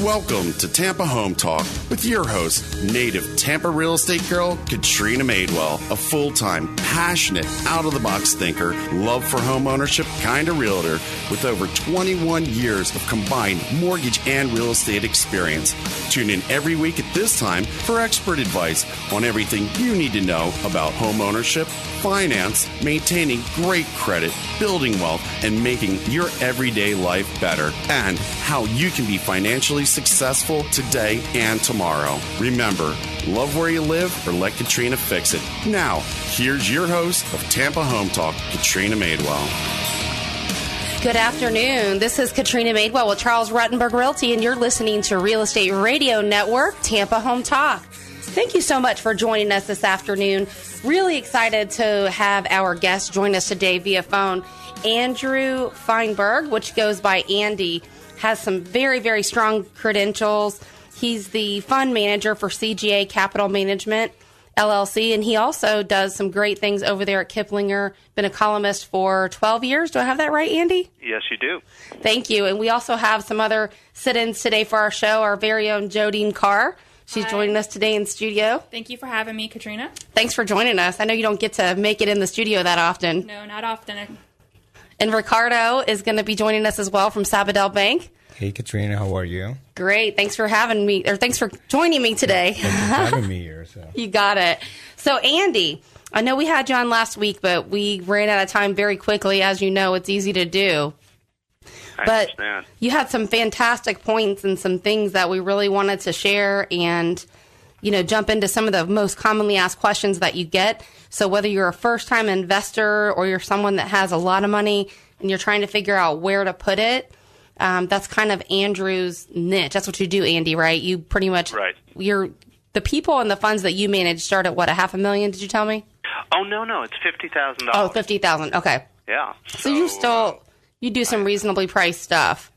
Welcome to Tampa Home Talk with your host, native Tampa real estate girl, Katrina Madewell, a full-time, passionate, out-of-the-box thinker, love for home ownership kind of realtor with over 21 years of combined mortgage and real estate experience. Tune in every week at this time for expert advice on everything you need to know about home ownership, finance, maintaining great credit, building wealth, and making your everyday life better, and how you can be financially successful today and tomorrow. Remember, love where you live or let Katrina fix it. Now, here's your host of Tampa Home Talk, Katrina Madewell. Good afternoon. This is Katrina Madewell with Charles Ruttenberg Realty, and you're listening to Real Estate Radio Network, Tampa Home Talk. Thank you so much for joining us this afternoon. Really excited to have our guest join us today via phone. Andrew Feinberg, which goes by Andy, has some very, very strong credentials. He's the fund manager for CGA Capital Management, LLC, and he also does some great things over there at Kiplinger. Been a columnist for 12 years. Do I have that right, Andy? Yes, you do. Thank you. And we also have some other sit-ins today for our show, our very own Jodine Carr. She's joining us today in studio. Thank you for having me, Katrina. Thanks for joining us. I know you don't get to make it in the studio that often. No, not often. And Ricardo is going to be joining us as well from Sabadell Bank. Hey, Katrina, how are you? Great. Thanks for having me, or thanks for joining me today. Thanks for having me here. So. You got it. So, Andy, I know we had you on last week, but we ran out of time very quickly. As you know, it's easy to do. But you had some fantastic points and some things that we really wanted to share and, you know, jump into some of the most commonly asked questions that you get. So whether you're a first-time investor or you're someone that has a lot of money and you're trying to figure out where to put it, that's kind of Andrew's niche. That's what you do, Andy, right? You pretty much, right. You're the people and the funds that you manage start at what, $500,000? Did you tell me? Oh, no, it's $50,000. Oh, $50,000. Okay. Yeah. So you still you do some reasonably priced stuff.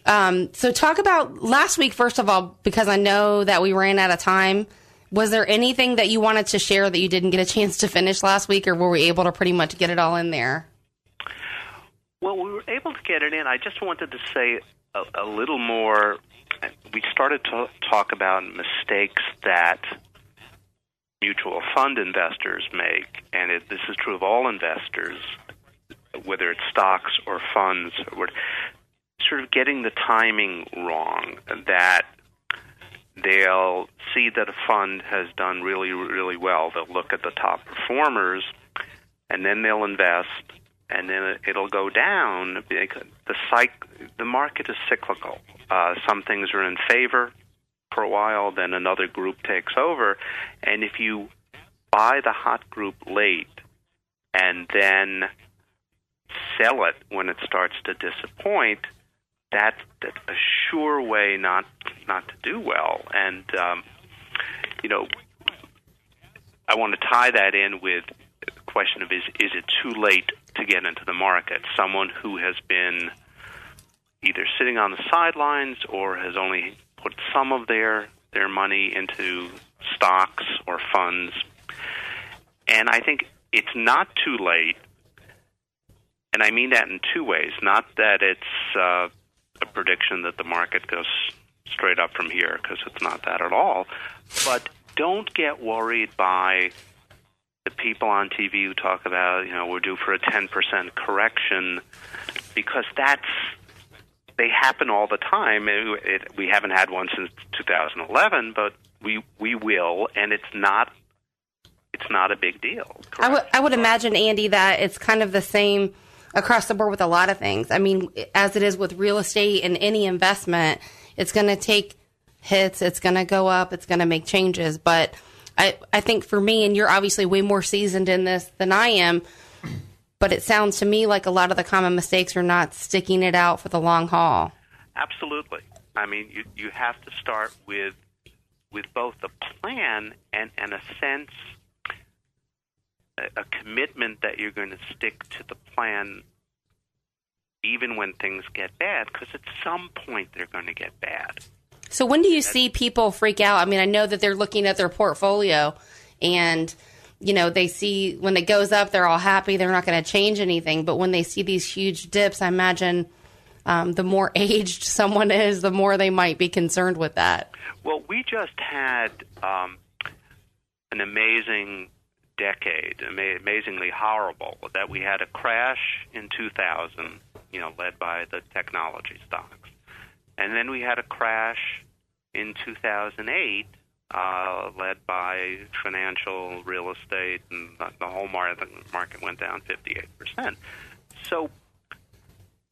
So talk about last week, first of all, because I know that we ran out of time. Was there anything that you wanted to share that you didn't get a chance to finish last week, or were we able to pretty much get it all in there? Well, we were able to get it in. I just wanted to say a little more. We started to talk about mistakes that mutual fund investors make, and this is true of all investors, whether it's stocks or funds, or sort of getting the timing wrong, that they'll see that a fund has done really, really well. They'll look at the top performers, and then they'll invest, and then it'll go down because the market is cyclical. Some things are in favor for a while, then another group takes over, and if you buy the hot group late and then sell it when it starts to disappoint, that's a sure way not to do well. And I want to tie that in with the question of is it too late to get into the market? Someone who has been either sitting on the sidelines or has only put some of their money into stocks or funds. And I think it's not too late, and I mean that in two ways. Not that it's a prediction that the market goes straight up from here, because it's not that at all. But don't get worried by the people on TV who talk about, we're due for a 10% correction, because they happen all the time. We haven't had one since 2011, but we will, and it's not a big deal. I would imagine, Andy, that it's kind of the same across the board with a lot of things. I mean, as it is with real estate and any investment, it's going to take hits, it's going to go up, it's going to make changes. But I think for me, and you're obviously way more seasoned in this than I am, but it sounds to me like a lot of the common mistakes are not sticking it out for the long haul. Absolutely. I mean, you have to start with both a plan and a sense, a commitment that you're going to stick to the plan even when things get bad, because at some point they're going to get bad. So when do you see people freak out? I mean, I know that they're looking at their portfolio and, they see when it goes up, they're all happy. They're not going to change anything. But when they see these huge dips, I imagine the more aged someone is, the more they might be concerned with that. Well, we just had an amazing decade, amazingly horrible, that we had a crash in 2000, led by the technology stocks. And then we had a crash in 2008, led by financial real estate, and the whole market went down 58%. So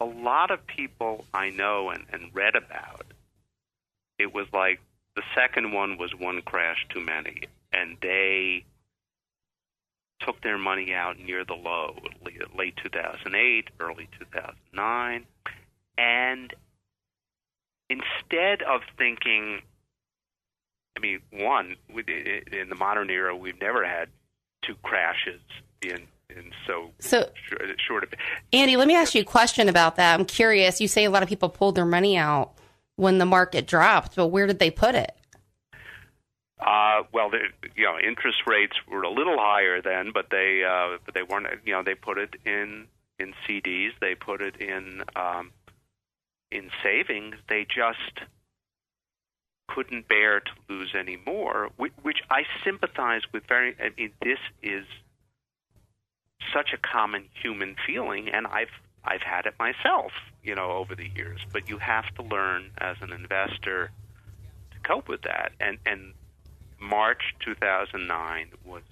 a lot of people I know and read about, it was like the second one was one crash too many, and they took their money out near the low, late 2008, early 2009, and instead of thinking, one, in the modern era, we've never had two crashes in so short of. Andy, let me ask you a question about that. I'm curious. You say a lot of people pulled their money out when the market dropped, but where did they put it? Well, interest rates were a little higher then, but they weren't. They put it in CDs. They put it in savings. They just couldn't bear to lose any more, which I sympathize with this is such a common human feeling, and I've had it myself, over the years. But you have to learn as an investor to cope with that. And March 2009 was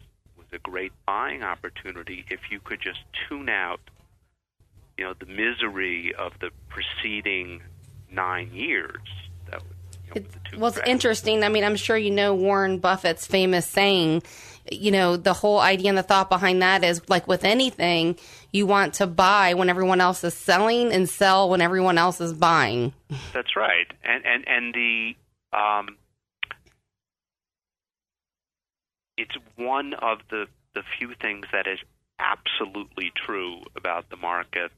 a great buying opportunity if you could just tune out, the misery of the preceding 9 years. That was, it's interesting. I'm sure Warren Buffett's famous saying, the whole idea and the thought behind that is, like with anything, you want to buy when everyone else is selling and sell when everyone else is buying. That's right. And the it's one of the few things that is absolutely true about the market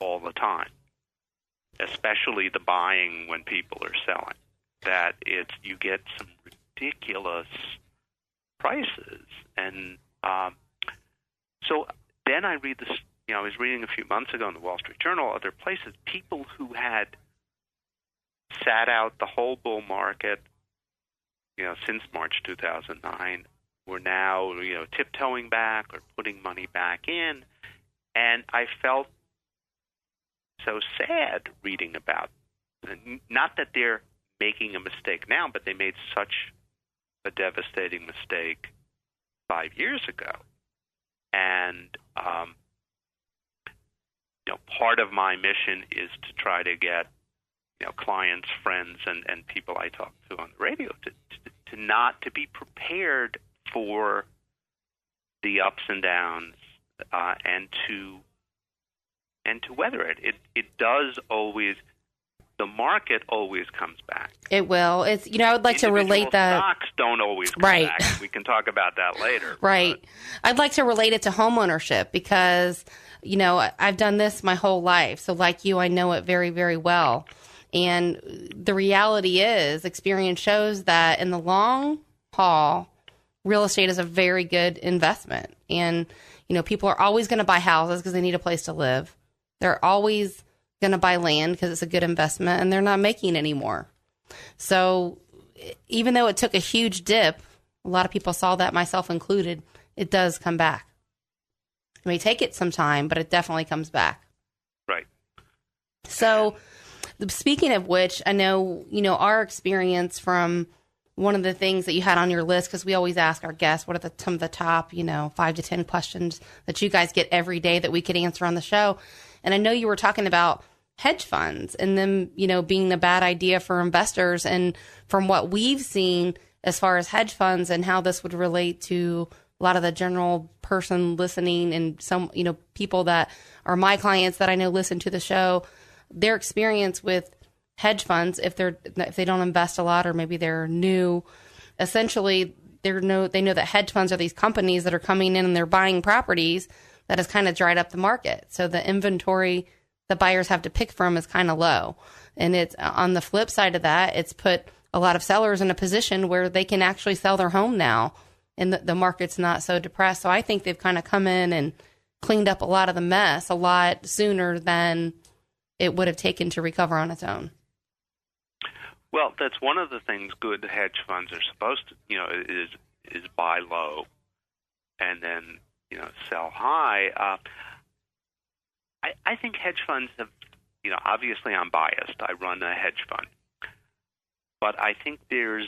all the time, especially the buying when people are selling, that you get some ridiculous prices. And so then I read this, I was reading a few months ago in the Wall Street Journal, other places, people who had sat out the whole bull market, since March 2009, were now, tiptoeing back or putting money back in. And I felt so sad reading about it. Not that they're making a mistake now, but they made such a devastating mistake 5 years ago. And, part of my mission is to try to get, clients, friends, and people I talk to on the radio to be prepared for the ups and downs, and to weather it. It does always. The market always comes back. It will. It's I would like to relate that. Stocks don't always come right. back. We can talk about that later. Right. I'd like to relate it to homeownership because I've done this my whole life. So like you, I know it very, very well. And the reality is, experience shows that in the long haul, real estate is a very good investment. And people are always going to buy houses because they need a place to live. They're always going to buy land because it's a good investment, and they're not making any more. So even though it took a huge dip, a lot of people saw that, myself included, it does come back. It may take it some time, but it definitely comes back. Right. So speaking of which, I know, our experience from one of the things that you had on your list, because we always ask our guests, what are some of the top, 5 to 10 questions that you guys get every day that we could answer on the show. And I know you were talking about hedge funds and them, being a bad idea for investors. And from what we've seen as far as hedge funds and how this would relate to a lot of the general person listening and some, people that are my clients that I know listen to the show, their experience with hedge funds, if they don't invest a lot or maybe they're new, essentially they know that hedge funds are these companies that are coming in and they're buying properties that has kind of dried up the market. So the inventory the buyers have to pick from is kind of low. And it's on the flip side of that, it's put a lot of sellers in a position where they can actually sell their home now and the market's not so depressed. So I think they've kind of come in and cleaned up a lot of the mess a lot sooner than it would have taken to recover on its own. Well, that's one of the things good hedge funds are supposed to, is buy low and then, sell high. I think hedge funds have, obviously I'm biased. I run a hedge fund. But I think there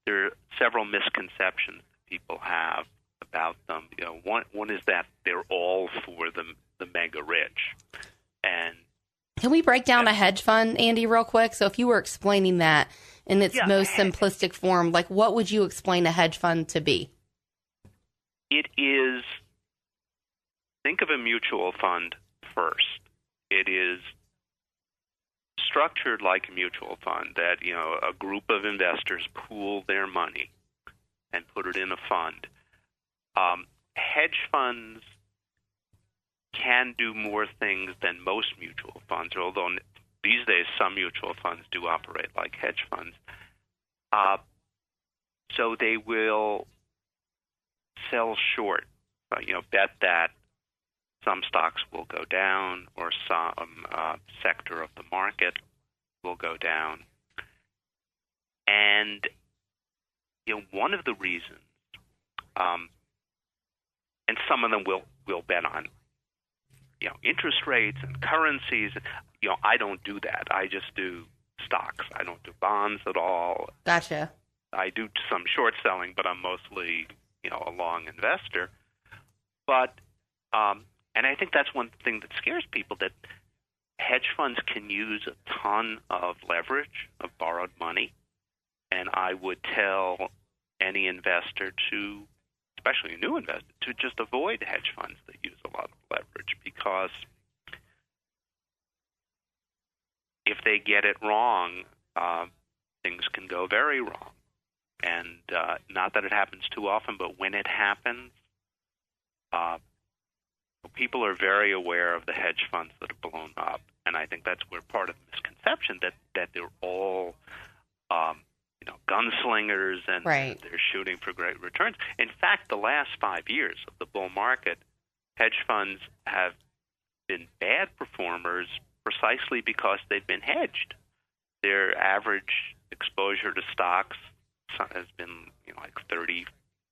are several misconceptions that people have about them. One is that they're all for the mega rich. And can we break down a hedge fund, Andy, real quick? So if you were explaining that in its most simplistic form, like what would you explain a hedge fund to be? It is, think of a mutual fund first. It is structured like a mutual fund that, a group of investors pool their money and put it in a fund. Hedge funds can do more things than most mutual funds, although these days some mutual funds do operate like hedge funds. So they will sell short, bet that some stocks will go down or some sector of the market will go down. And one of the reasons, and some of them will bet on interest rates and currencies. I don't do that. I just do stocks. I don't do bonds at all. Gotcha. I do some short selling, but I'm mostly, a long investor. But, and I think that's one thing that scares people, that hedge funds can use a ton of leverage, of borrowed money. And I would tell any investor to, especially a new investor, to just avoid hedge funds that use a lot of leverage, because if they get it wrong, things can go very wrong. And not that it happens too often, but when it happens, people are very aware of the hedge funds that are blown up. And I think that's where part of the misconception that they're all gunslingers and right. They're shooting for great returns. In fact, the last 5 years of the bull market, hedge funds have been bad performers precisely because they've been hedged. Their average exposure to stocks has been like 30,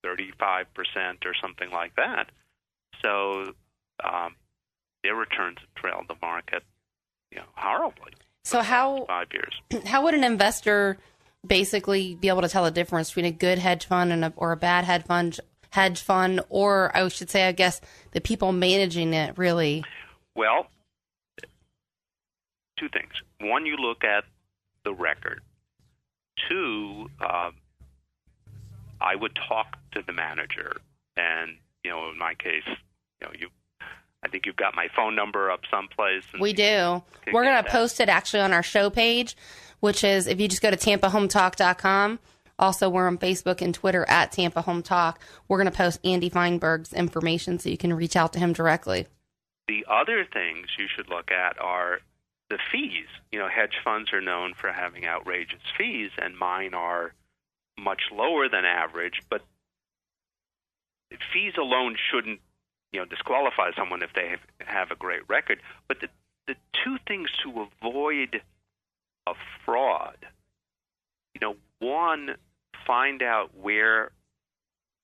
35% or something like that. So their returns have trailed the market horribly. So how 5 years. How would an investor basically be able to tell the difference between a good hedge fund and or a bad hedge fund, or I should say, I guess, the people managing it really? Well, two things. One, you look at the record. Two, I would talk to the manager, and in my case, I think you've got my phone number up someplace. We do. We're going to post it actually on our show page, which is, if you just go to TampaHomeTalk.com. Also, we're on Facebook and Twitter at Tampa Home Talk. We're going to post Andy Feinberg's information so you can reach out to him directly. The other things you should look at are the fees. Hedge funds are known for having outrageous fees, and mine are much lower than average, but fees alone shouldn't disqualify someone if they have a great record. But the two things to avoid a fraud, one, find out where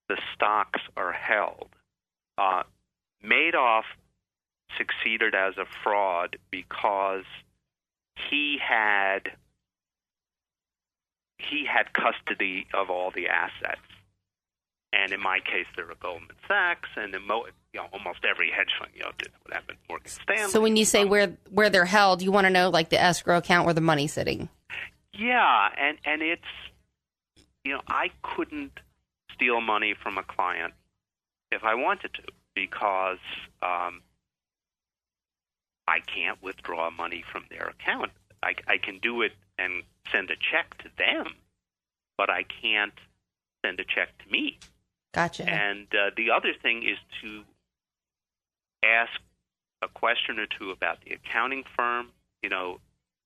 the stocks are held. Madoff succeeded as a fraud because he had custody of all the assets. And in my case, there were Goldman Sachs, and in almost every hedge fund, would happen Morgan Stanley. So when you say where they're held, you want to know like the escrow account where the money's sitting. Yeah, and it's I couldn't steal money from a client if I wanted to, because I can't withdraw money from their account. I can do it and send a check to them, but I can't send a check to me. Gotcha. And the other thing is to ask a question or two about the accounting firm.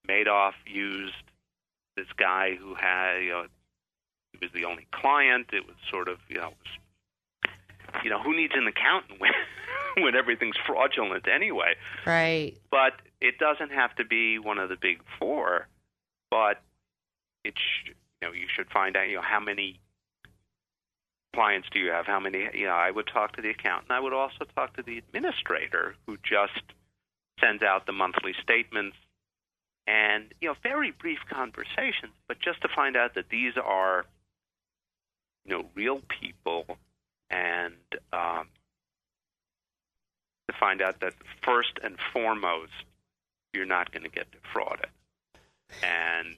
Madoff used this guy who had, he was the only client. It was sort of, who needs an accountant when everything's fraudulent anyway? Right. But it doesn't have to be one of the big four, but you should find out, how many clients do you have? How many? I would talk to the accountant. I would also talk to the administrator who just sends out the monthly statements, and very brief conversations, but just to find out that these are real people, and to find out that first and foremost you're not going to get defrauded, and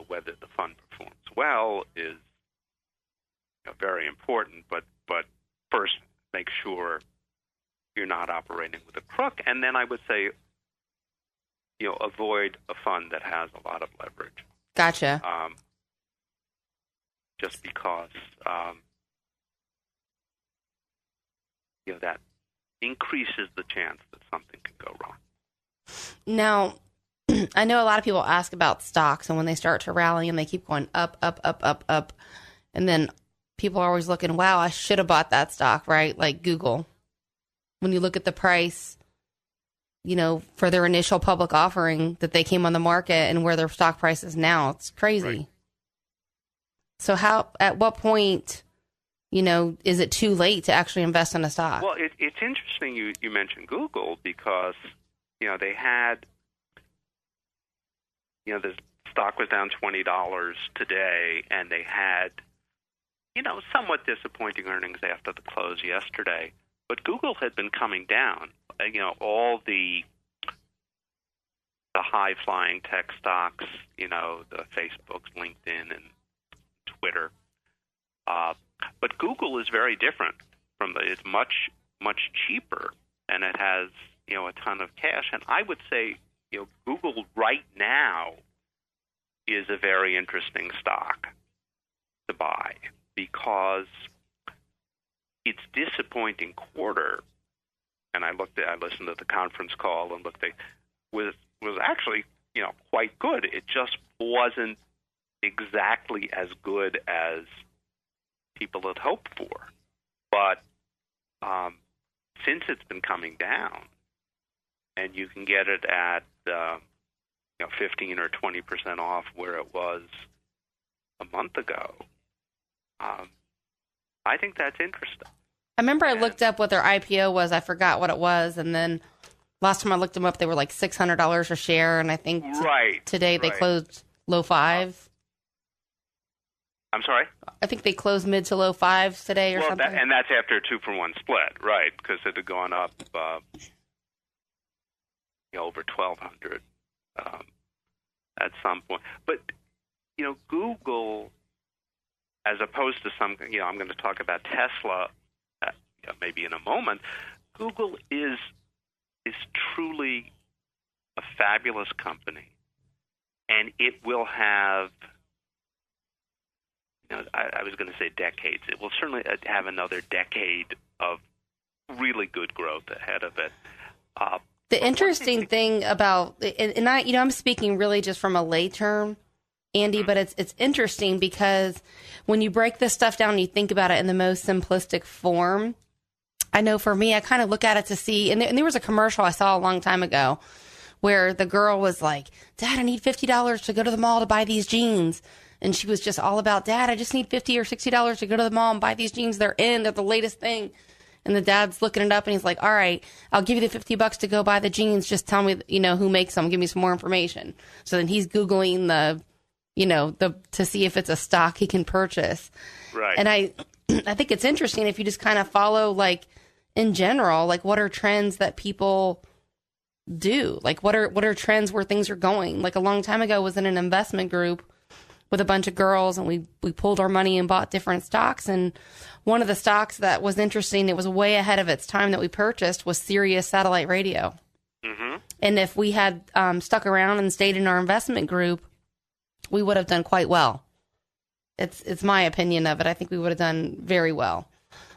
whether the fund performs well is very important, but first make sure you're not operating with a crook, and then I would say avoid a fund that has a lot of leverage. Gotcha. Just because that increases the chance that something can go wrong. Now, I know a lot of people ask about stocks, and when they start to rally and they keep going up, up, up, up, up, and then people are always looking, wow, I should have bought that stock, right? Like Google. When you look at the price, for their initial public offering that they came on the market and where their stock price is now, it's crazy. Right. So at what point, is it too late to actually invest in a stock? Well, it's interesting you mentioned Google because, they had, the stock was down $20 today, and they had, somewhat disappointing earnings after the close yesterday. But Google had been coming down. All the high-flying tech stocks, the Facebooks, LinkedIn, and Twitter. But Google is very different it's much, much cheaper, and it has, a ton of cash. And I would say, Google right now is a very interesting stock to buy because its disappointing quarter, and I listened to the conference call and looked at, was actually, quite good. It just wasn't exactly as good as people had hoped for. But since it's been coming down, and you can get it at 15 or 20% off where it was a month ago, I think that's interesting. I remember I looked up what their IPO was. I forgot what it was, and then last time I looked them up, they were like $600 a share, and I think today they closed low five. I'm sorry? I think they closed mid to low fives today or something. And that's after a 2-for-1 split, right? Because it had gone up over 1,200 at some point. But Google, as opposed to some, I'm going to talk about Tesla maybe in a moment. Google is truly a fabulous company, and it will have. I was going to say decades. It will certainly have another decade of really good growth ahead of it. The interesting thing about, and I'm speaking really just from a lay term, Andy, but it's interesting because when you break this stuff down and you think about it in the most simplistic form, I know for me, I kind of look at it to see, and there was a commercial I saw a long time ago where the girl was like, Dad, I need $50 to go to the mall to buy these jeans. And she was just all about, Dad, I just need $50 or $60 to go to the mall and buy these jeans. They're the latest thing. And the dad's looking it up and he's like, all right, I'll give you the $50 to go buy the jeans. Just tell me, who makes them. Give me some more information. So then he's Googling to see if it's a stock he can purchase. Right. And I think it's interesting if you just kind of follow, like, in general, like, what are trends that people do? Like, what are trends where things are going? Like, a long time ago, I was in an investment group with a bunch of girls, and we pulled our money and bought different stocks. And one of the stocks that was interesting, it was way ahead of its time that we purchased, was Sirius Satellite Radio. Mm-hmm. And if we had stuck around and stayed in our investment group, we would have done quite well. It's my opinion of it. I think we would have done very well.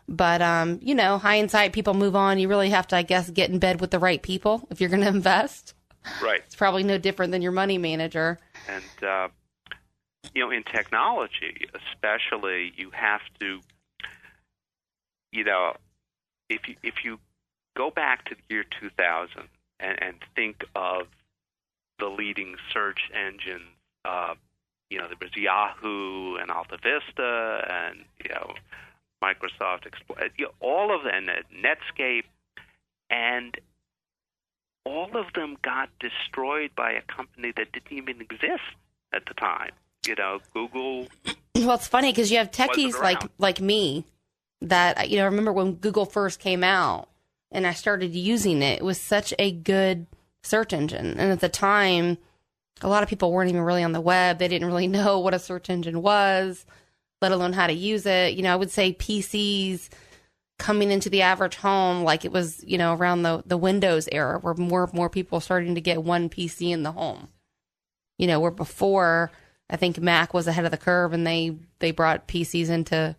But, hindsight, people move on. You really have to, I guess, get in bed with the right people if you're going to invest. Right. It's probably no different than your money manager. And, in technology, especially, you have to, if you go back to the year 2000 and think of the leading search engines. There was Yahoo and Alta Vista and Microsoft Explorer, all of them, Netscape, and all of them got destroyed by a company that didn't even exist at the time. Google. Well, it's funny because you have techies like me that, I remember when Google first came out and I started using it. It was such a good search engine. And at the time, a lot of people weren't even really on the web. They didn't really know what a search engine was, let alone how to use it. I would say PCs coming into the average home, like it was, around the Windows era, where more people starting to get one PC in the home. Where before, I think Mac was ahead of the curve, and they brought PCs into,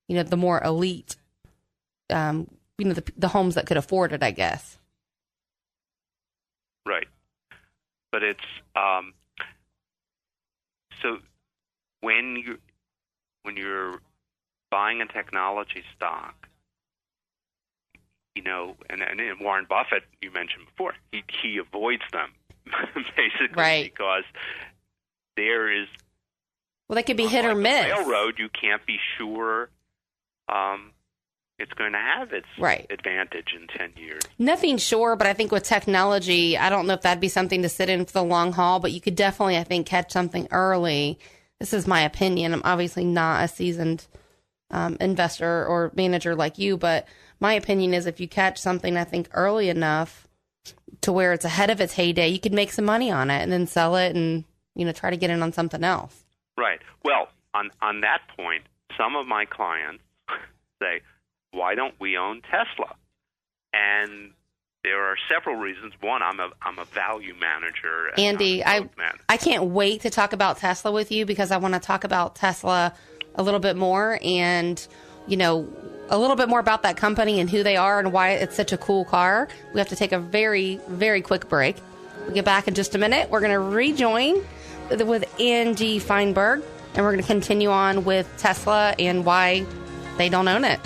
the more elite, the homes that could afford it, I guess. Right. But it's so when you're buying a technology stock, and Warren Buffett, you mentioned before, he avoids them basically, right? Because there is, well, they could be hit or miss. Railroad, you can't be sure it's going to have its advantage in 10 years. Nothing sure, but I think with technology, I don't know if that'd be something to sit in for the long haul, but you could definitely, I think, catch something early. This is my opinion. I'm obviously not a seasoned investor or manager like you, but my opinion is if you catch something, I think, early enough to where it's ahead of its heyday, you could make some money on it and then sell it and, try to get in on something else. Right. Well, on that point, some of my clients say, why don't we own Tesla? And there are several reasons. One, I'm a value manager. Andy, I can't wait to talk about Tesla with you because I want to talk about Tesla a little bit more and, a little bit more about that company and who they are and why it's such a cool car. We have to take a very, very quick break. We'll get back in just a minute. We're going to rejoin with Andrew Feinberg, and we're going to continue on with Tesla and why they don't own it.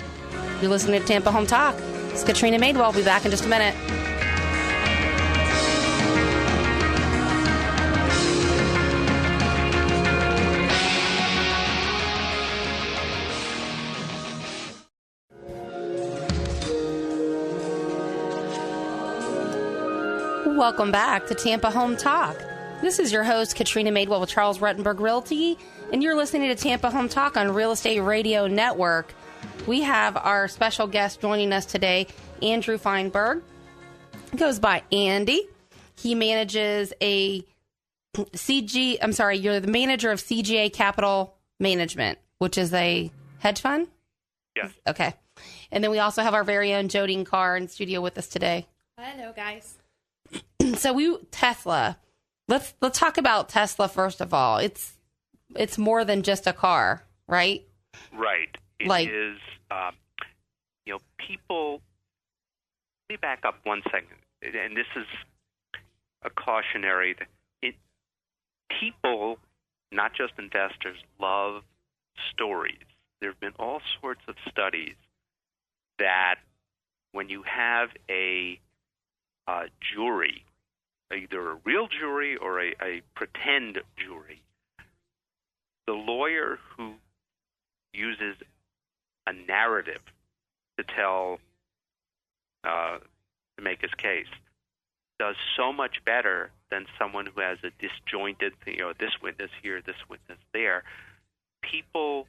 You're listening to Tampa Home Talk. It's Katrina Madewell. We'll be back in just a minute. Welcome back to Tampa Home Talk. This is your host, Katrina Madewell with Charles Ruttenberg Realty, and you're listening to Tampa Home Talk on Real Estate Radio Network. We have our special guest joining us today, Andrew Feinberg. He goes by Andy. He manages you're the manager of CGA Capital Management, which is a hedge fund? Yes. Okay. And then we also have our very own Jodine Carr in studio with us today. Hello, guys. So Tesla. Let's talk about Tesla first of all. It's more than just a car, right? Right. It is. People. Let me back up 1 second, and this is a cautionary. People, not just investors, love stories. There have been all sorts of studies that when you have a jury, either a real jury or a pretend jury, the lawyer who uses a narrative to make his case does so much better than someone who has a disjointed, this witness here, this witness there. People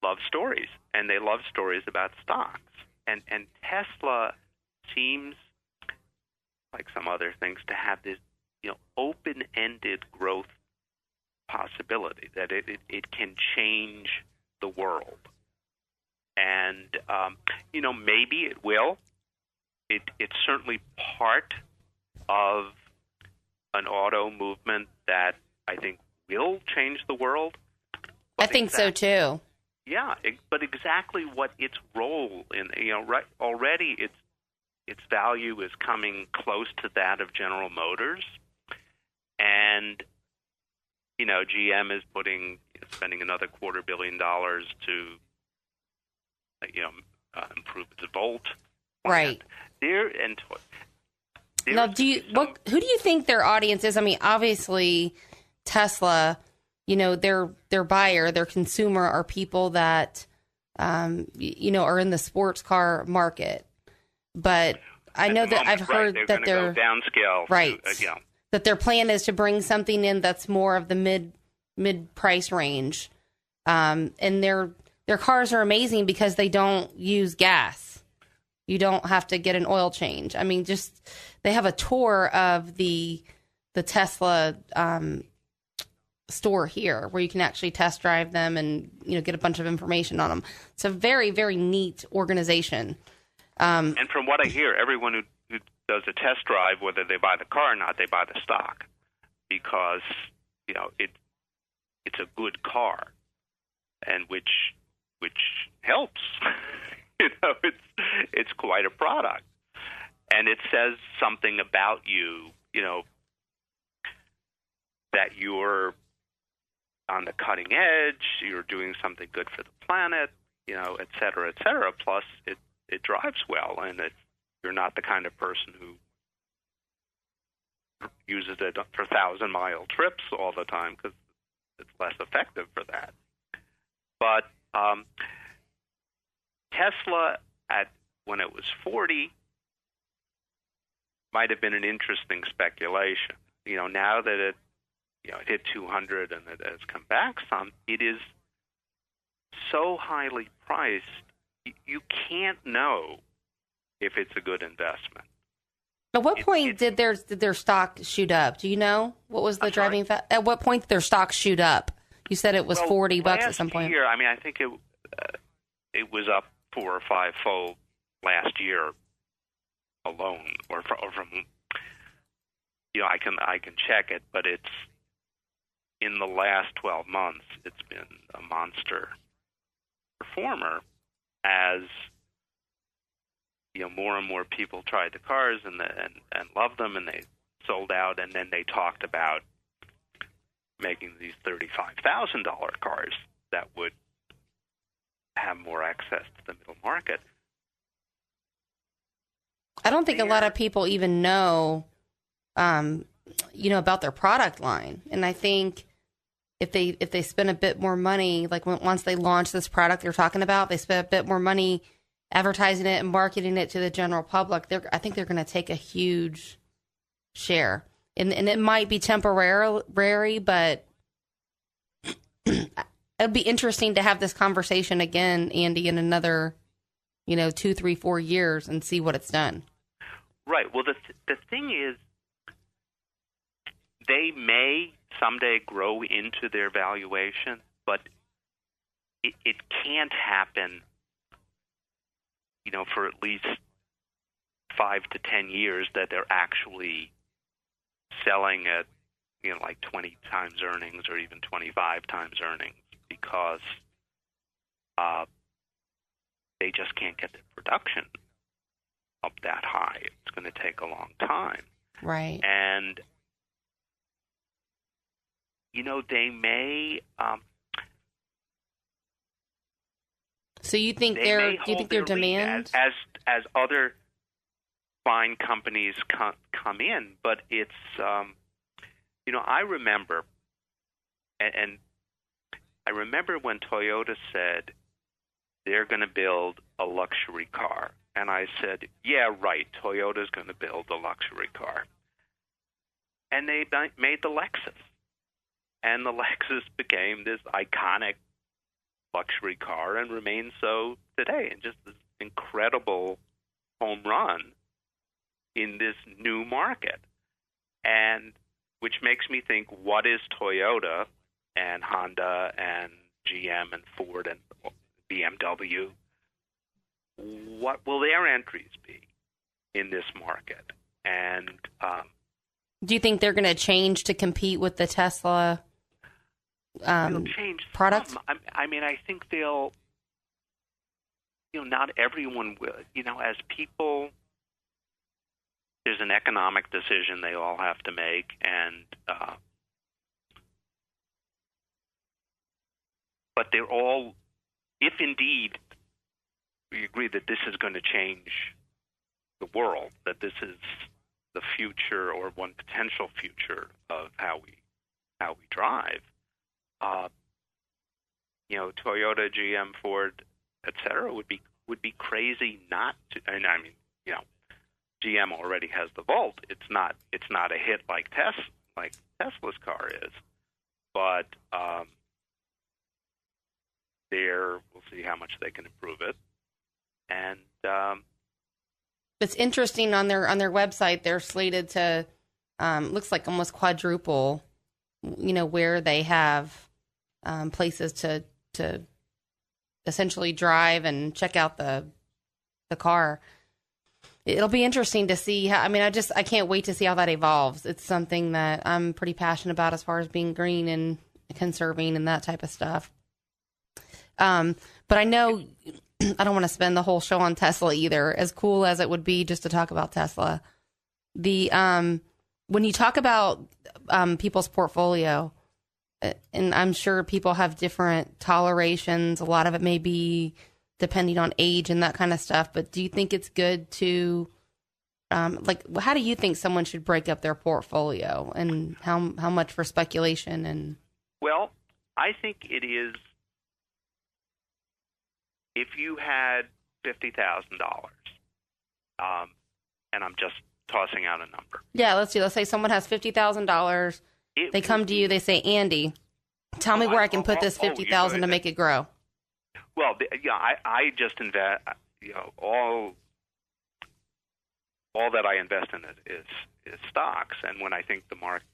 love stories, and they love stories about stocks. And Tesla seems, like some other things, to have this open-ended growth possibility that it can change the world. And maybe it will. It's certainly part of an auto movement that I think will change the world. I think so too. Yeah, but exactly what its role in already its value is coming close to that of General Motors, and GM is spending another $250 million to improve its Volt plant. Right. Now, who do you think their audience is? I mean, obviously, Tesla, their buyer, their consumer are people that, are in the sports car market. But I know that I've heard that they're go downscale. Right. That their plan is to bring something in that's more of the mid price range. And their cars are amazing because they don't use gas. You don't have to get an oil change. I mean, they have a tour of the Tesla store here where you can actually test drive them and get a bunch of information on them. It's a very, very neat organization. And from what I hear, everyone who does a test drive, whether they buy the car or not, they buy the stock because it's a good car, and which helps. It's quite a product, and it says something about you, that you're on the cutting edge, you're doing something good for the planet, et cetera, et cetera. Plus, it drives well, and you're not the kind of person who uses it for 1,000-mile trips all the time because it's less effective for that. But Tesla, when it was 40, might have been an interesting speculation. Now that it hit 200 and it has come back some, it is so highly priced, you can't know if it's a good investment. At what point did their stock shoot up? Do you know? What was the driving factor? At what point did their stock shoot up? You said it was $40 at some point. Year, I think it was up 4 or 5-fold last year alone, or from I can check it, but it's in the last 12 months it's been a monster performer as more and more people tried the cars and loved them, and they sold out, and then they talked about making these $35,000 cars that would have more access to the middle market. I don't think a lot of people even know, about their product line. And I think if they spend a bit more money, like once they launch this product they're talking about, they spend a bit more money advertising it and marketing it to the general public, I think they're going to take a huge share. And it might be temporary, but it'd be interesting to have this conversation again, Andy, in another, 2, 3, 4 years and see what it's done. Right. Well, the thing is, they may someday grow into their valuation, but it can't happen, for at least 5 to 10 years that they're actually selling at, like 20 times earnings or even 25 times earnings, because they just can't get the production up that high. It's going to take a long time. Right. And, they may... so you think their demand... As other fine companies come in, but it's... I remember, and I remember when Toyota said they're going to build a luxury car. And I said, yeah, right, Toyota's going to build a luxury car. And they made the Lexus. And the Lexus became this iconic luxury car and remains so today. And just this incredible home run in this new market. And which makes me think, what is Toyota and Honda and GM and Ford and BMW, what will their entries be in this market? And do you think they're going to change to compete with the Tesla they'll change products? I think they'll, not everyone will. As people, there's an economic decision they all have to make, and but they're all, if indeed we agree that this is going to change the world, that this is the future or one potential future of how we drive. Toyota, GM, Ford, etc. would be crazy not to. And I mean, GM already has the Volt. It's not a hit like Tesla's car is, but we'll see how much they can improve it. And it's interesting on their website. They're slated to looks like almost quadruple. Where they have places to essentially drive and check out the car. It'll be interesting to see how. I mean, I can't wait to see how that evolves. It's something that I'm pretty passionate about as far as being green and conserving and that type of stuff. But I know I don't want to spend the whole show on Tesla either, as cool as it would be just to talk about Tesla. When you talk about people's portfolio, and I'm sure people have different tolerations. A lot of it may be depending on age and that kind of stuff. But do you think it's good to, how do you think someone should break up their portfolio, and how much for speculation? And well, I think it is. If you had $50,000, and I'm just tossing out a number. Yeah, let's say someone has $50,000. They come to you. They say, Andy, tell me where I can put this $50,000 to make it grow. Well, I just invest. All that I invest in is stocks, and when I think the market,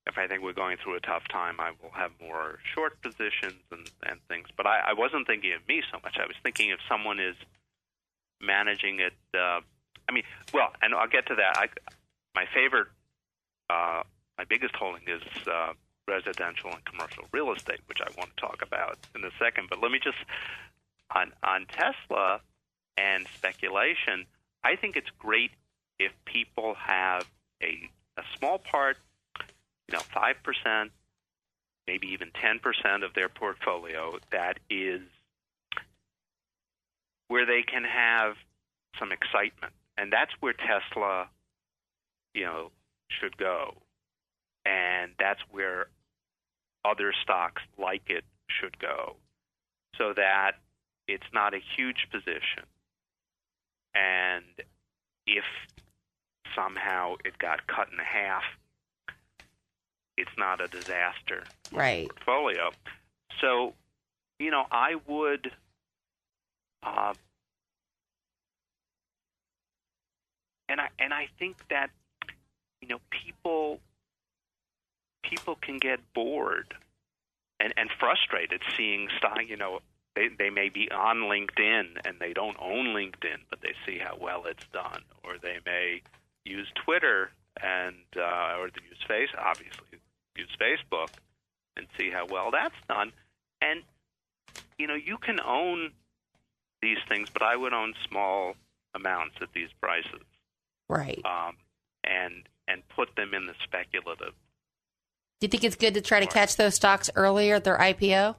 if I think we're going through a tough time, I will have more short positions and things. But I wasn't thinking of me so much. I was thinking if someone is managing it. And I'll get to that. My favorite, my biggest holding is residential and commercial real estate, which I want to talk about in a second. But let me just, on Tesla and speculation, I think it's great if people have a small part, 5%, maybe even 10% of their portfolio that is where they can have some excitement. And that's where Tesla, should go. And that's where other stocks like it should go, so that it's not a huge position. And if somehow it got cut in half, it's not a disaster for the portfolio. So, I would and I think that people can get bored and frustrated seeing stock. They may be on LinkedIn and they don't own LinkedIn, but they see how well it's done, or they may use Twitter and or they use Facebook and see how well that's done. And you can own these things, but I would own small amounts at these prices, right? And put them in the speculative. Do you think it's good to try to catch those stocks earlier at their IPO?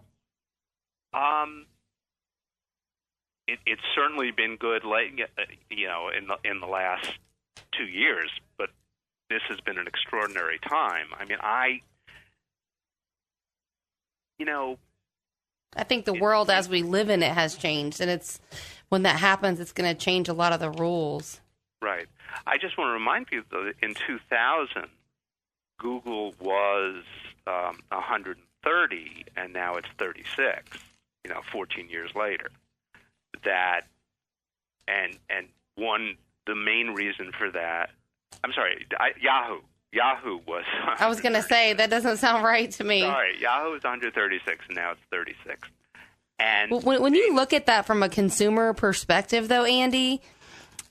It's certainly been good, in the last 2 years, but this has been an extraordinary time. I mean, I think the world as we live in it has changed, and when that happens, it's going to change a lot of the rules. Right. I just want to remind people that in 2000, Google was 130, and now it's 36. 14 years later. The main reason for that. I'm sorry, Yahoo. Yahoo was. I was going to say that doesn't sound right to me. Sorry, Yahoo was 136, and now it's 36. And when you look at that from a consumer perspective, though, Andy,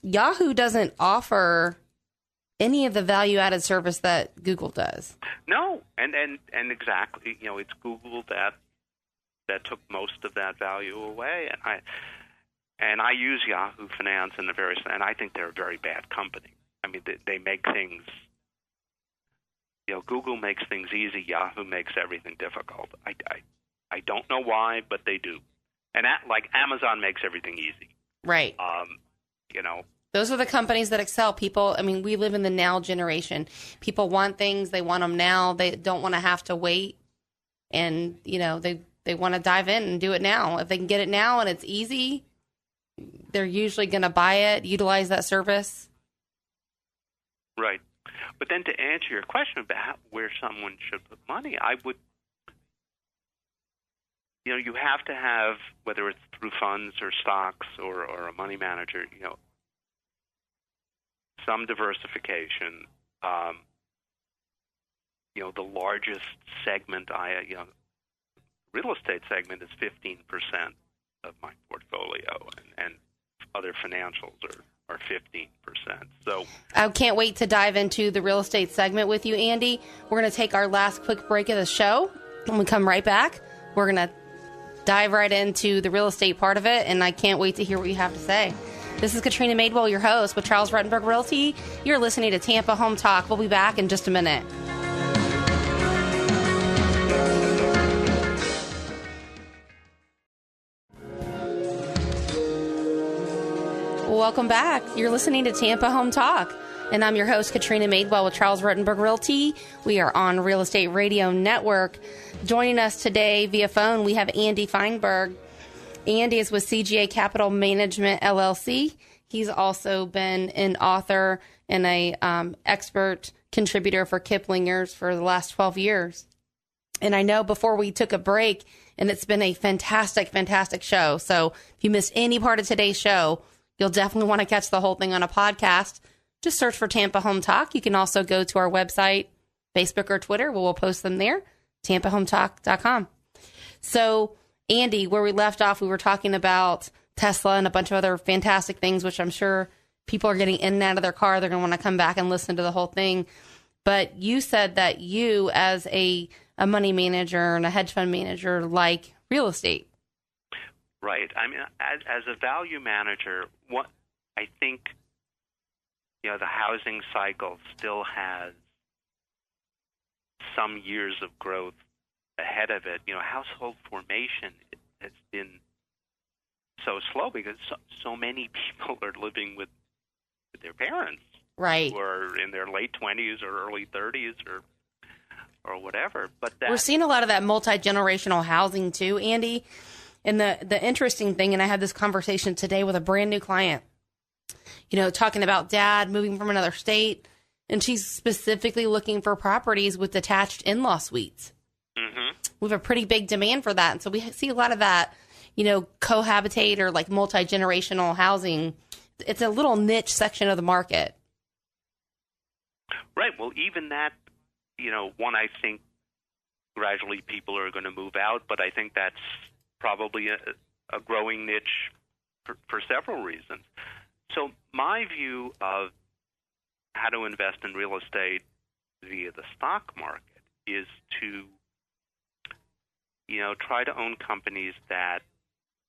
Yahoo doesn't offer any of the value-added service that Google does. No, and exactly, it's Google that took most of that value away, and I use Yahoo Finance and and I think they're a very bad company. I mean, they make things. Google makes things easy. Yahoo makes everything difficult. I don't know why, but they do. And like Amazon makes everything easy. Right. Those are the companies that excel. People, I mean, we live in the now generation. People want things. They want them now. They don't want to have to wait. And, you know, they want to dive in and do it now. If they can get it now and it's easy, they're usually going to buy it, utilize that service. Right. But then to answer your question about where someone should put money, I would, you know, you have to have, whether it's through funds or stocks or a money manager, you know, some diversification. You know, the largest segment, real estate segment is 15% of my portfolio, and other financials are 15%. So I can't wait to dive into the real estate segment with you, Andy. We're going to take our last quick break of the show. When we come right back, we're going to dive right into the real estate part of it, and I can't wait to hear what you have to say. This is Katrina Madewell, your host with Charles Rettenberg Realty. You're listening to Tampa Home Talk. We'll be back in just a minute. Welcome back. You're listening to Tampa Home Talk, and I'm your host, Katrina Madewell with Charles Rettenberg Realty. We are on Real Estate Radio Network. Joining us today via phone, we have Andy Feinberg. Andy is with CGA Capital Management, LLC. He's also been an author and a expert contributor for Kiplinger's for the last 12 years. And I know before we took a break, and it's been a fantastic, fantastic show. So if you missed any part of today's show, you'll definitely want to catch the whole thing on a podcast. Just search for Tampa Home Talk. You can also go to our website, Facebook or Twitter, where we'll post them there, tampahometalk.com. So, Andy, where we left off, we were talking about Tesla and a bunch of other fantastic things, which I'm sure people are getting in and out of their car. They're going to want to come back and listen to the whole thing. But you said that you, as a money manager and a hedge fund manager, like real estate. Right. I mean, as a value manager, what I think, you know, the housing cycle still has some years of growth ahead of it. You know, household formation has been so slow because so many people are living with their parents, right, who are in their late 20s or early 30s or whatever. But we're seeing a lot of that multi-generational housing too, Andy. And the interesting thing, and I had this conversation today with a brand new client, you know, talking about dad moving from another state, and she's specifically looking for properties with detached in-law suites. Mm-hmm. We have a pretty big demand for that. And so we see a lot of that, you know, cohabitate or like multi-generational housing. It's a little niche section of the market. Right. Well, even that, you know, one, I think gradually people are going to move out, but I think that's probably a growing niche for several reasons. So my view of how to invest in real estate via the stock market is to, you know, try to own companies that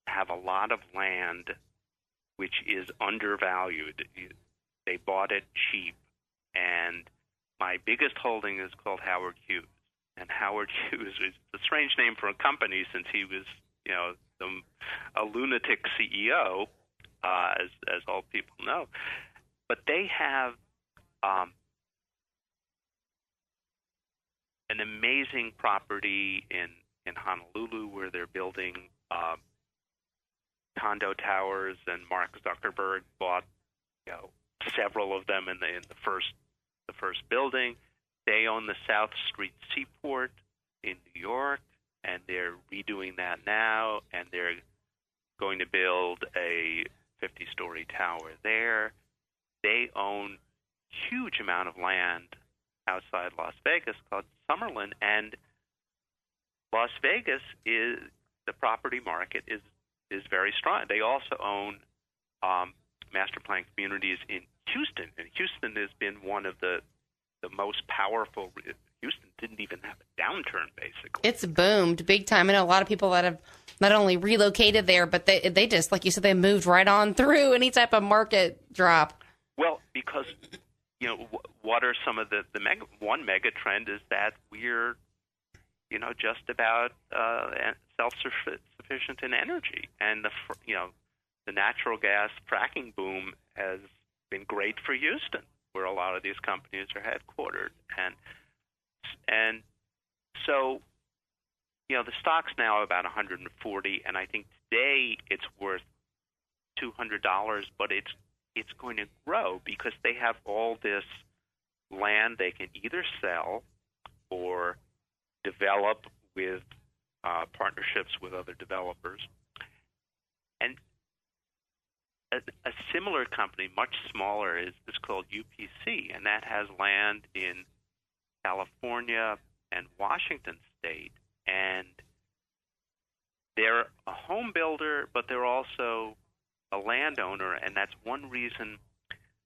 have a lot of land which is undervalued. They bought it cheap. And my biggest holding is called Howard Hughes. And Howard Hughes is a strange name for a company since he was, you know, a lunatic CEO, as all people know. But they have an amazing property in Honolulu where they're building condo towers, and Mark Zuckerberg bought, you know, several of them in the first building. They own the South Street Seaport in New York, and they're redoing that now, and they're going to build a 50-story tower there. They own a huge amount of land outside Las Vegas called Summerlin, and Las Vegas is the property market is very strong. They also own master plan communities in Houston, and Houston has been one of the most powerful. Houston didn't even have a downturn, basically. It's boomed big time. I know a lot of people that have not only relocated there, but they just, like you said, they moved right on through any type of market drop. Well, because, you know, what are some of the one mega trend is that we're, you know, just about self-sufficient in energy, and the natural gas fracking boom has been great for Houston, where a lot of these companies are headquartered. And so, the stock's now about 140, and I think today it's worth $200, but it's going to grow because they have all this land they can either sell or develop with partnerships with other developers. And a similar company, much smaller, is called UPC, and that has land in California and Washington State. And they're a home builder, but they're also a landowner, and that's one reason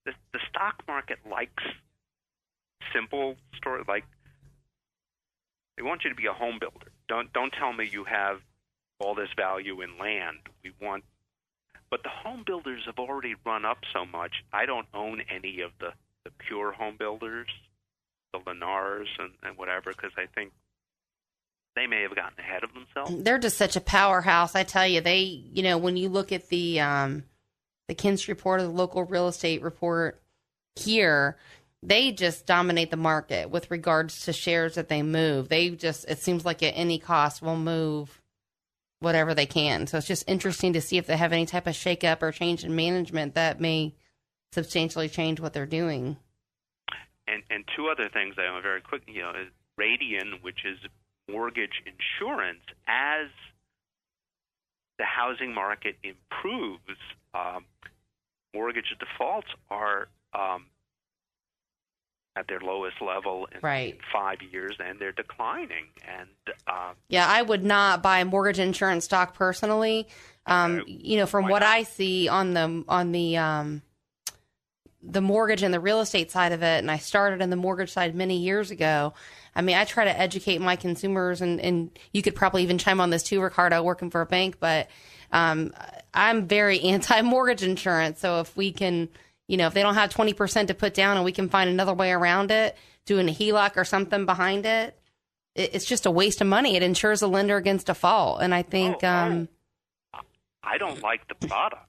the stock market likes simple story. Like, they want you to be a home builder. Don't tell me you have all this value in land. But the home builders have already run up so much. I don't own any of the pure home builders, the Lennars and whatever, because I think they may have gotten ahead of themselves. They're just such a powerhouse. I tell you, they, when you look at the Kent's report or the local real estate report here, they just dominate the market with regards to shares that they move. It seems like at any cost will move whatever they can. So it's just interesting to see if they have any type of shakeup or change in management that may substantially change what they're doing. And two other things I want very quick, is Radian, which is mortgage insurance. As the housing market improves, mortgage defaults are at their lowest level in 5 years, and they're declining. And I would not buy mortgage insurance stock personally. From what I see on the mortgage and the real estate side of it, and I started in the mortgage side many years ago. I mean, I try to educate my consumers, and you could probably even chime on this too, Ricardo, working for a bank, but I'm very anti-mortgage insurance. So if we can, if they don't have 20% to put down and we can find another way around it, doing a HELOC or something behind it, it's just a waste of money. It insures a lender against default. And I think... I don't like the product.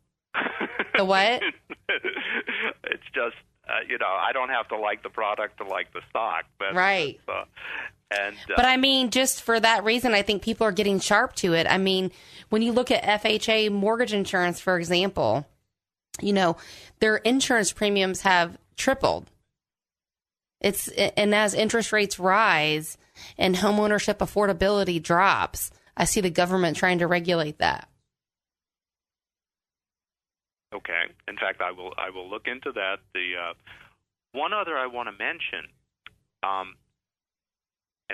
The what? It's just, I don't have to like the product to like the stock. Right. But I mean, just for that reason, I think people are getting sharp to it. I mean, when you look at FHA mortgage insurance, for example, their insurance premiums have tripled. And as interest rates rise and homeownership affordability drops, I see the government trying to regulate that. Okay. In fact, I will look into that. The one other I want to mention, and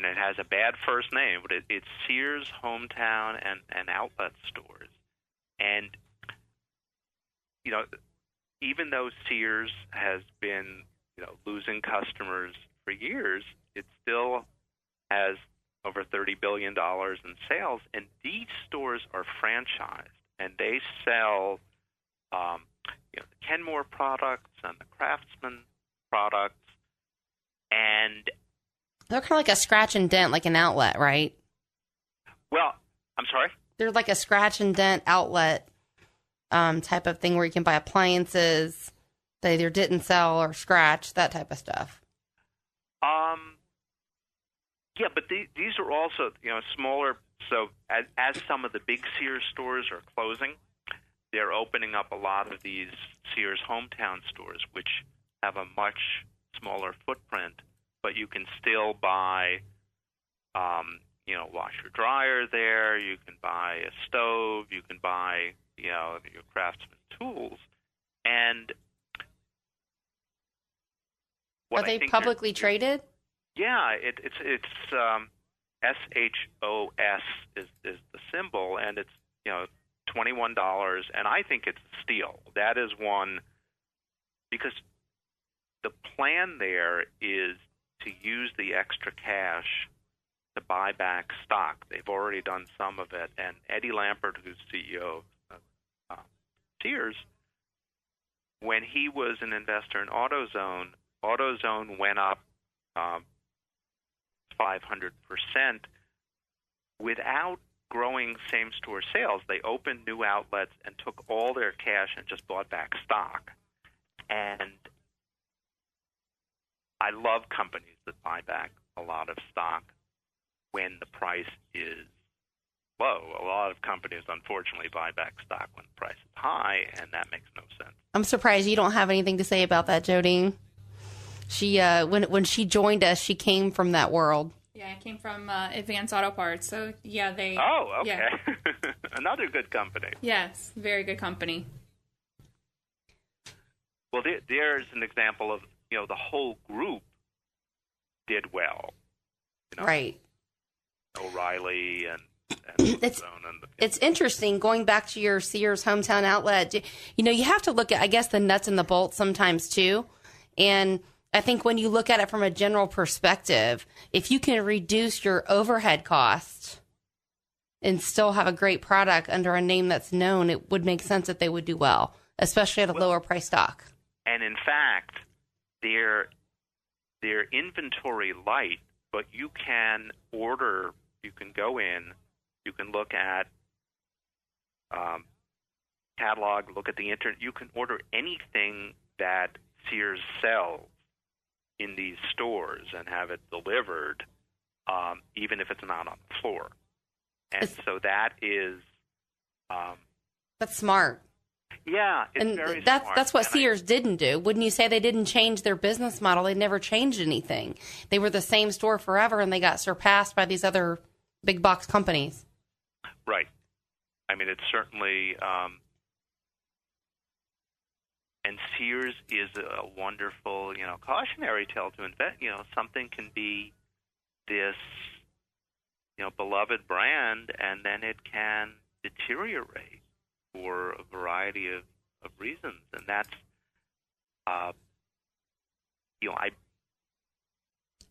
it has a bad first name, but it's Sears Hometown and Outlet Stores. And, even though Sears has been, losing customers for years, it still has over $30 billion in sales. And these stores are franchised, and they sell the Kenmore products and the Craftsman products. And they're kind of like a scratch and dent, like an outlet, right? Well, I'm sorry? They're like a scratch and dent outlet type of thing where you can buy appliances that either didn't sell or scratch, that type of stuff. Yeah, but these are also, smaller. So as some of the big Sears stores are closing, they're opening up a lot of these Sears Hometown stores, which have a much smaller footprint, but you can still buy, washer dryer there. You can buy a stove. You can buy, your Craftsman tools. And are they publicly traded? Yeah, it's SHOS is the symbol, and it's $21, and I think it's a steal. That is one, because the plan there is to use the extra cash to buy back stock. They've already done some of it, and Eddie Lampert, who's CEO of Sears, when he was an investor in AutoZone went up 500% without growing same-store sales. They opened new outlets and took all their cash and just bought back stock. And I love companies that buy back a lot of stock when the price is low. A lot of companies, unfortunately, buy back stock when the price is high, and that makes no sense. I'm surprised you don't have anything to say about that, Jodine. She, when she joined us, she came from that world. Yeah, I came from Advanced Auto Parts, so yeah, they... Oh, okay. Yeah. Another good company. Yes, very good company. Well, there's an example of, the whole group did well. Right. O'Reilly and it's interesting, going back to your Sears hometown outlet, you have to look at, I guess, the nuts and the bolts sometimes too. And I think when you look at it from a general perspective, if you can reduce your overhead cost and still have a great product under a name that's known, it would make sense that they would do well, especially at a lower price stock. And in fact, their inventory light, but you can order, you can go in, you can look at catalog, look at the internet, you can order anything that Sears sells in these stores and have it delivered, even if it's not on the floor. And so that is... that's smart. Yeah, it's very smart. That's what Sears didn't do. Wouldn't you say they didn't change their business model? They never changed anything. They were the same store forever, and they got surpassed by these other big box companies. Right. I mean, it's certainly... and Sears is a wonderful, cautionary tale to invest. Something can be this, beloved brand, and then it can deteriorate for a variety of reasons. And that's,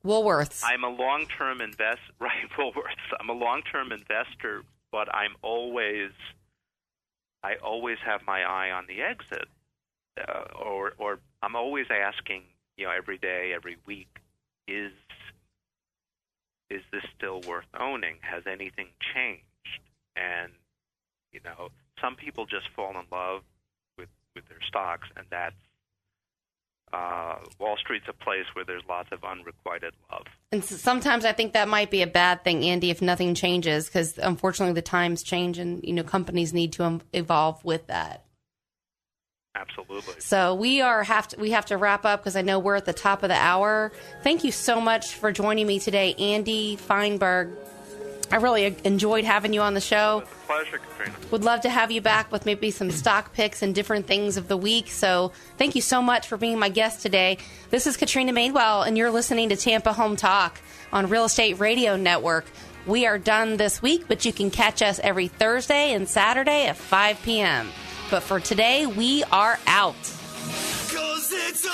Woolworths. I'm a long-term right, Woolworths. I'm a long-term investor, but I always have my eye on the exit. Or I'm always asking, every day, every week, is this still worth owning? Has anything changed? And, some people just fall in love with their stocks, and that's Wall Street's a place where there's lots of unrequited love. And sometimes I think that might be a bad thing, Andy, if nothing changes, because unfortunately the times change, and companies need to evolve with that. Absolutely. So we have to wrap up because I know we're at the top of the hour. Thank you so much for joining me today, Andy Feinberg. I really enjoyed having you on the show. It was a pleasure, Katrina. Would love to have you back with maybe some stock picks and different things of the week. So thank you so much for being my guest today. This is Katrina Madewell, and you're listening to Tampa Home Talk on Real Estate Radio Network. We are done this week, but you can catch us every Thursday and Saturday at 5 p.m. But for today, we are out. 'Cause it's a